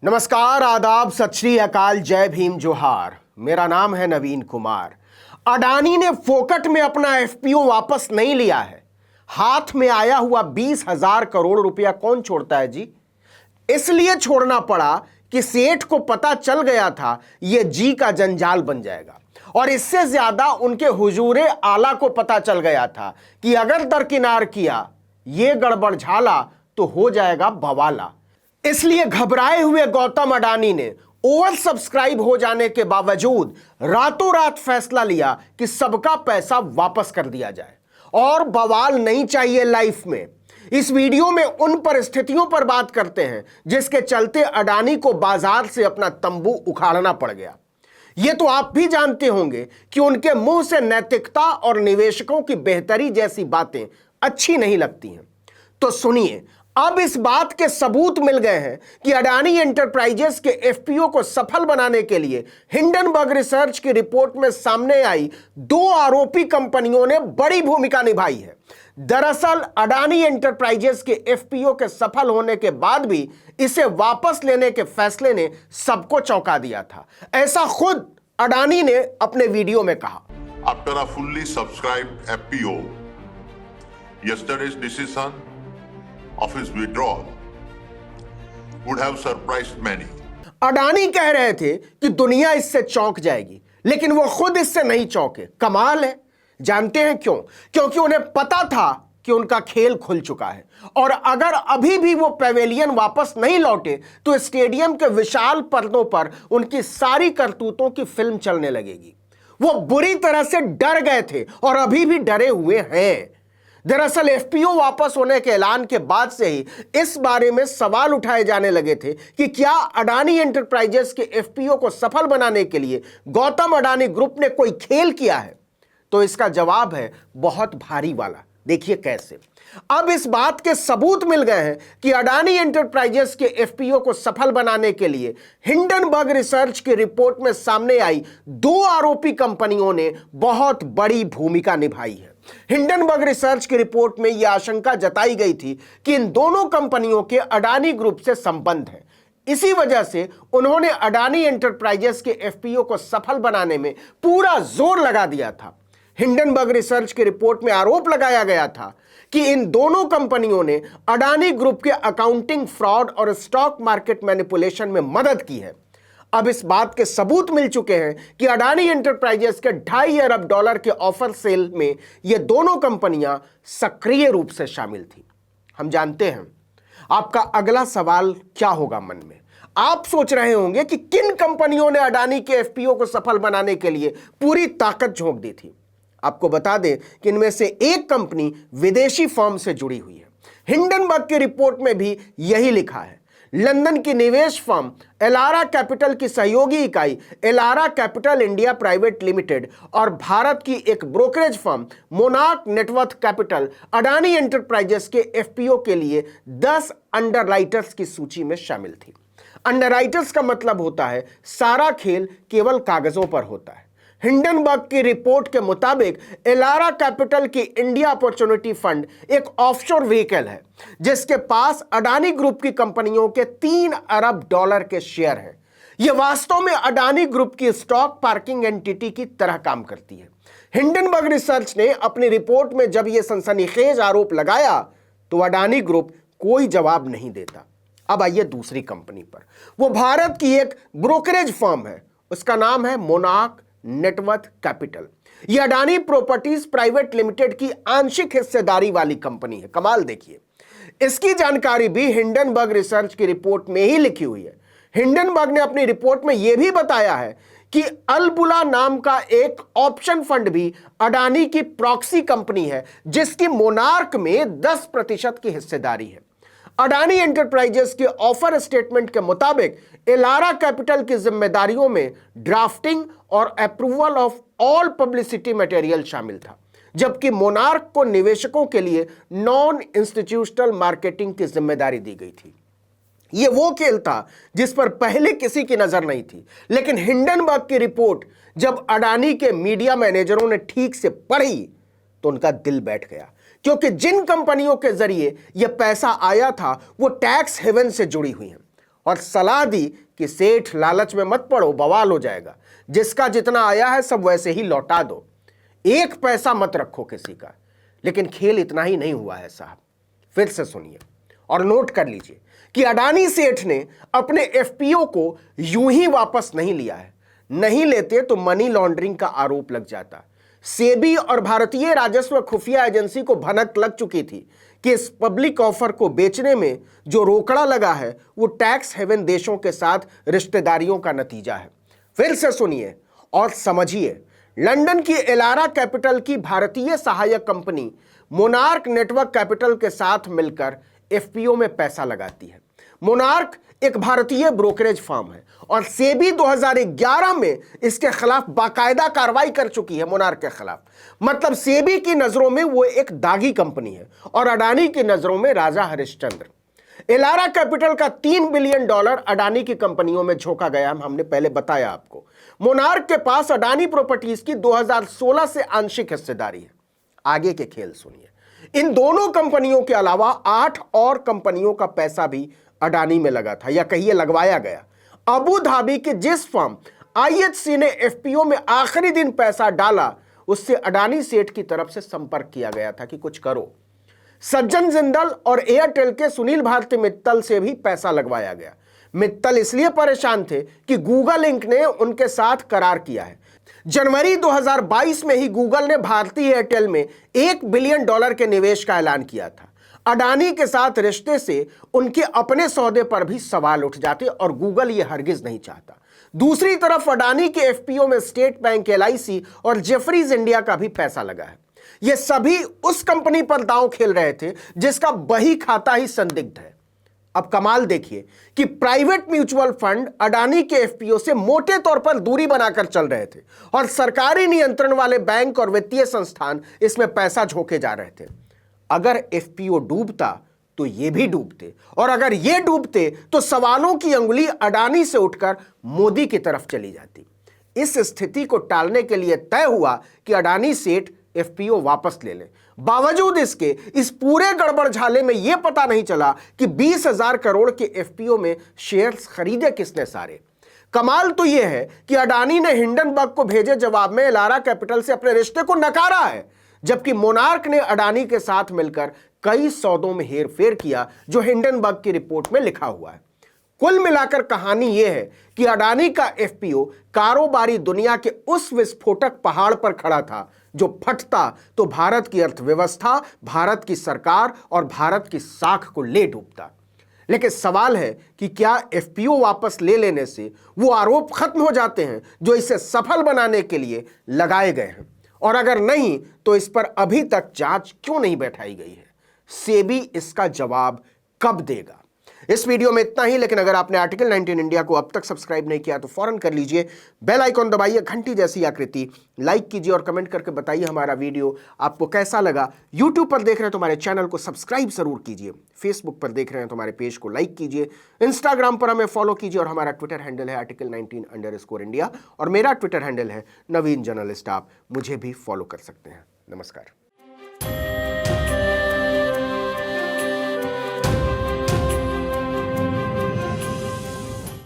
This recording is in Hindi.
नमस्कार, आदाब, सत श्री अकाल, जय भीम, जोहार। मेरा नाम है नवीन कुमार। अडानी ने फोकट में अपना एफपीओ वापस नहीं लिया है। हाथ में आया हुआ 20,000 करोड़ रुपया कौन छोड़ता है जी? इसलिए छोड़ना पड़ा कि सेठ को पता चल गया था यह जी का जंजाल बन जाएगा, और इससे ज्यादा उनके हुजूरे आला को पता चल गया था कि अगर दरकिनार किया ये गड़बड़ झाला तो हो जाएगा बवाला। इसलिए घबराए हुए गौतम अडानी ने ओवर सब्सक्राइब हो जाने के बावजूद रातों रात फैसला लिया कि सबका पैसा वापस कर दिया जाए, और बवाल नहीं चाहिए लाइफ में। इस वीडियो में उन परिस्थितियों पर बात करते हैं जिसके चलते अडानी को बाजार से अपना तंबू उखाड़ना पड़ गया। यह तो आप भी जानते होंगे कि उनके मुंह से नैतिकता और निवेशकों की बेहतरी जैसी बातें अच्छी नहीं लगती हैं। तो सुनिए, अब इस बात के सबूत मिल गए हैं कि अडानी एंटरप्राइजेस के एफपीओ को सफल बनाने के लिए हिंडनबर्ग रिसर्च की रिपोर्ट में सामने आई दो आरोपी कंपनियों ने बड़ी भूमिका निभाई है। दरअसल अडानी एंटरप्राइजेस के एफपीओ के सफल होने के बाद भी इसे वापस लेने के फैसले ने सबको चौंका दिया था। ऐसा खुद अडानी ने अपने वीडियो में कहा। After a fully subscribed FPO, yesterday's decision of his withdrawal would have surprised many. Adani कह रहे थे कि दुनिया इससे चौंक जाएगी, लेकिन वो खुद इससे नहीं चौंके। कमाल है। जानते हैं क्यों? क्योंकि उन्हें पता था कि उनका खेल खुल चुका है, और अगर अभी भी वो पेवेलियन वापस नहीं लौटे तो स्टेडियम के विशाल पर्दों पर उनकी सारी करतूतों की फिल्म चलने लगेगी। वो बुरी तरह से डर गए थे और अभी भी डरे हुए हैं। दरअसल एफपीओ वापस होने के ऐलान के बाद से ही इस बारे में सवाल उठाए जाने लगे थे कि क्या अडानी एंटरप्राइजेस के एफपीओ को सफल बनाने के लिए गौतम अडानी ग्रुप ने कोई खेल किया है। तो इसका जवाब है बहुत भारी वाला। देखिए कैसे। अब इस बात के सबूत मिल गए हैं कि अडानी एंटरप्राइजेस के एफपीओ को सफल बनाने के लिए हिंडनबर्ग रिसर्च की रिपोर्ट में सामने आई दो आरोपी कंपनियों ने बहुत बड़ी भूमिका निभाई है। हिंडनबर्ग रिसर्च की रिपोर्ट में यह आशंका जताई गई थी कि इन दोनों कंपनियों के अडानी ग्रुप से संबंध है। इसी वजह से उन्होंने अडानी एंटरप्राइजेस के एफपीओ को सफल बनाने में पूरा जोर लगा दिया था। हिंडनबर्ग रिसर्च की रिपोर्ट में आरोप लगाया गया था कि इन दोनों कंपनियों ने अडानी ग्रुप के अकाउंटिंग फ्रॉड और स्टॉक मार्केट मैनिपुलेशन में मदद की है। अब इस बात के सबूत मिल चुके हैं कि अडानी एंटरप्राइजेस के 2.5 अरब डॉलर के ऑफर सेल में ये दोनों कंपनियां सक्रिय रूप से शामिल थी। हम जानते हैं आपका अगला सवाल क्या होगा मन में। आप सोच रहे होंगे कि किन कंपनियों ने अडानी के एफपीओ को सफल बनाने के लिए पूरी ताकत झोंक दी थी। आपको बता दें कि इनमें से एक कंपनी विदेशी फर्म से जुड़ी हुई है। हिंडनबर्ग की रिपोर्ट में भी यही लिखा है। लंदन की निवेश फर्म एलारा कैपिटल की सहयोगी इकाई Elara capital India private limited और भारत की एक brokerage firm monarch net worth capital Adani enterprises के एफपीओ के लिए 10 अंडरराइटर्स की सूची में शामिल थी। अंडरराइटर्स का मतलब होता है सारा खेल केवल कागजों पर होता है। हिंडनबर्ग की रिपोर्ट के मुताबिक एलारा कैपिटल की इंडिया अपॉर्चुनिटी फंड एक ऑफशोर व्हीकल है जिसके पास अडानी ग्रुप की कंपनियों के 3 अरब डॉलर के शेयर हैं। यह वास्तव में अडानी ग्रुप की स्टॉक पार्किंग एंटिटी की तरह काम करती है। हिंडनबर्ग रिसर्च ने अपनी रिपोर्ट में जब यह सनसनीखेज आरोप लगाया तो अडानी ग्रुप कोई जवाब नहीं देता। अब आइए दूसरी कंपनी पर। वो भारत की एक ब्रोकरेज फर्म है, उसका नाम है मोनार्क नेटवर्थ कैपिटल। यह अडानी प्रॉपर्टीज प्राइवेट लिमिटेड की आंशिक हिस्सेदारी वाली कंपनी है। कमाल देखिए, इसकी जानकारी भी हिंडनबर्ग रिसर्च की रिपोर्ट में ही लिखी हुई है। हिंडनबर्ग ने अपनी रिपोर्ट में यह भी बताया है कि अलबुला नाम का एक ऑप्शन फंड भी अडानी की प्रॉक्सी कंपनी है जिसकी मोनार्क में 10% की हिस्सेदारी है। अडानी एंटरप्राइजेस के ऑफर स्टेटमेंट के मुताबिक एलारा कैपिटल की जिम्मेदारियों में ड्राफ्टिंग और approval of all publicity material शामिल था, जबकि मोनार्क को निवेशकों के लिए नॉन इंस्टीट्यूशनल मार्केटिंग की जिम्मेदारी दी गई थी। यह वो खेल था जिस पर पहले किसी की नजर नहीं थी, लेकिन हिंडनबर्ग की रिपोर्ट जब अडानी के मीडिया मैनेजरों ने ठीक से पढ़ी तो उनका दिल बैठ गया, क्योंकि जिन कंपनियों के जरिए यह पैसा आया था वो टैक्स हेवन से जुड़ी हुई हैं। और सलाह दी कि सेठ लालच में मत पड़ो, बवाल हो जाएगा, जिसका जितना आया है सब वैसे ही लौटा दो, एक पैसा मत रखो किसी का। लेकिन खेल इतना ही नहीं हुआ है साहब, फिर से सुनिए और नोट कर लीजिए कि अडानी सेठ ने अपने एफपीओ को यूं ही वापस नहीं लिया है। नहीं लेते तो मनी लॉन्ड्रिंग का आरोप लग जाता। सेबी और भारतीय राजस्व खुफिया एजेंसी को भनक लग चुकी थी कि इस पब्लिक ऑफर को बेचने में जो रोकड़ा लगा है वो टैक्स हेवन देशों के साथ रिश्तेदारियों का नतीजा है। फिर से सुनिए और समझिए। लंदन की एलारा कैपिटल की भारतीय सहायक कंपनी मोनार्क नेटवर्क कैपिटल के साथ मिलकर एफपीओ में पैसा लगाती है। मोनार्क एक भारतीय ब्रोकरेज फर्म है और सेबी 2011 में इसके खिलाफ बाकायदा कार्रवाई कर चुकी है। मोनार्क के खिलाफ मतलब सेबी की नजरों में वो एक दागी कंपनी है और अडानी की नजरों में राजा हरिश्चंद्र। एलारा कैपिटल का $3 बिलियन अडानी की कंपनियों में झोंका गया, हमने पहले बताया आपको। मोनार्क के पास अडानी प्रॉपर्टीज की 2016 से आंशिक हिस्सेदारी है। आगे के खेल सुनिए। इन दोनों कंपनियों के अलावा 8 और कंपनियों का पैसा भी अडानी में लगा था, या कहिए लगवाया गया। अबू धाबी के जिस फर्म आईएचसी ने एफपीओ में आखिरी दिन पैसा डाला, उससे अडानी सेठ की तरफ से संपर्क किया गया था कि कुछ करो। सज्जन जिंदल और एयरटेल के सुनील भारती मित्तल से भी पैसा लगवाया गया। मित्तल इसलिए परेशान थे कि गूगल इंक ने उनके साथ करार किया है। जनवरी 2022 में ही गूगल ने भारतीय एयरटेल में $1 बिलियन के निवेश का ऐलान किया था। अडानी के साथ रिश्ते से उनके अपने सौदे पर भी सवाल उठ जाते और गूगल ये हरगिज नहीं चाहता। दूसरी तरफ अडानी के एफपीओ में स्टेट बैंक, एलआईसी और जेफरीज इंडिया का भी पैसा लगा है। ये सभी उस कंपनी पर दांव खेल रहे थे जिसका बही खाता ही संदिग्ध है। अब कमाल देखिए कि प्राइवेट म्यूचुअल फंड अडानी के एफपीओ से मोटे तौर पर दूरी बनाकर चल रहे थे और सरकारी नियंत्रण वाले बैंक और वित्तीय संस्थान इसमें पैसा झोंके जा रहे थे। अगर एफपीओ डूबता तो ये भी डूबते, और अगर ये डूबते तो सवालों की अंगुली अडानी से उठकर मोदी की तरफ चली जाती। इस स्थिति को टालने के लिए तय हुआ कि अडानी सेठ एफपीओ वापस ले लें। बावजूद इसके इस पूरे गड़बड़ झाले में यह पता नहीं चला कि 20,000 करोड़ के एफपीओ में शेयर्स खरीदे किसने सारे। कमाल तो यह है कि अडानी ने हिंडनबर्ग को भेजे जवाब में एलारा कैपिटल से अपने रिश्ते को नकारा है, जबकि मोनार्क ने अडानी के साथ मिलकर कई सौदों में हेरफेर किया, जो हिंडनबर्ग की रिपोर्ट में लिखा हुआ है। कुल मिलाकर कहानी यह है कि अडानी का एफपीओ कारोबारी दुनिया के उस विस्फोटक पहाड़ पर खड़ा था जो फटता तो भारत की अर्थव्यवस्था, भारत की सरकार और भारत की साख को ले डूबता। लेकिन सवाल है कि क्या एफपीओ वापस ले लेने से वो आरोप खत्म हो जाते हैं जो इसे सफल बनाने के लिए लगाए गए हैं, और अगर नहीं तो इस पर अभी तक जांच क्यों नहीं बैठाई गई है? सेबी इसका जवाब कब देगा? इस वीडियो में इतना ही, लेकिन अगर आपने आर्टिकल 19 इंडिया को अब तक सब्सक्राइब नहीं किया तो फौरन कर लीजिए। बेल आइकॉन दबाइए, घंटी जैसी आकृति, लाइक कीजिए और कमेंट करके बताइए हमारा वीडियो आपको कैसा लगा। यूट्यूब पर देख रहे हैं तो हमारे चैनल को सब्सक्राइब जरूर कीजिए। फेसबुक पर देख रहे हैं तो हमारे पेज को लाइक कीजिए। इंस्टाग्राम पर हमें फॉलो कीजिए और हमारा ट्विटर हैंडल है article19_India और मेरा ट्विटर हैंडल है नवीन जर्नलिस्ट। आप मुझे भी फॉलो कर सकते हैं। नमस्कार।